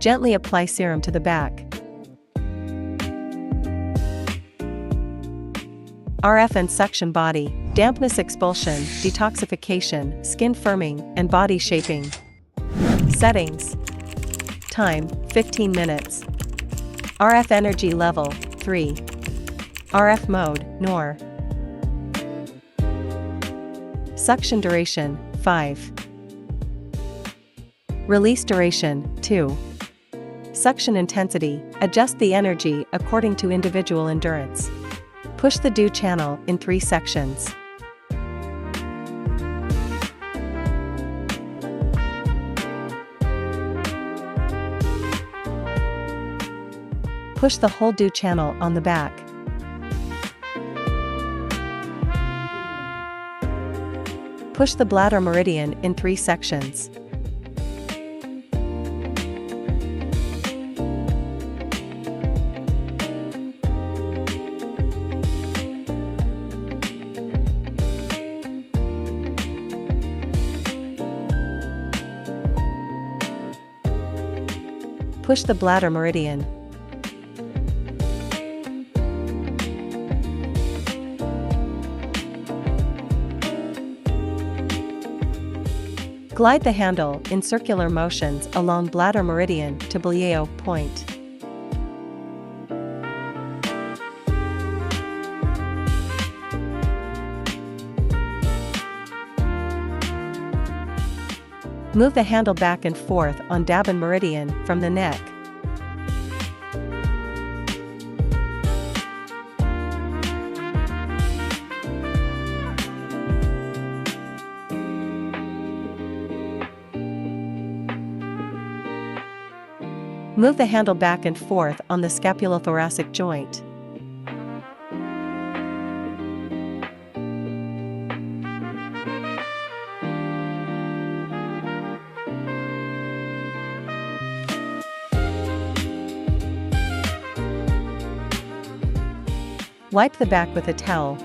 Gently apply serum to the back. RF and suction body, dampness expulsion, detoxification, skin firming, and body shaping. Settings. Time, 15 minutes. RF energy level, 3. RF mode, NOR. Suction duration, 5. Release duration, 2. Suction intensity, adjust the energy according to individual endurance. Push the dew channel in 3 sections. Push the whole dew channel on the back. Push the bladder meridian in 3 sections. Push the bladder meridian. Glide the handle in circular motions along bladder meridian to Blieo point. Move the handle back and forth on Dabin meridian from the neck. Move the handle back and forth on the scapulothoracic joint. Wipe the back with a towel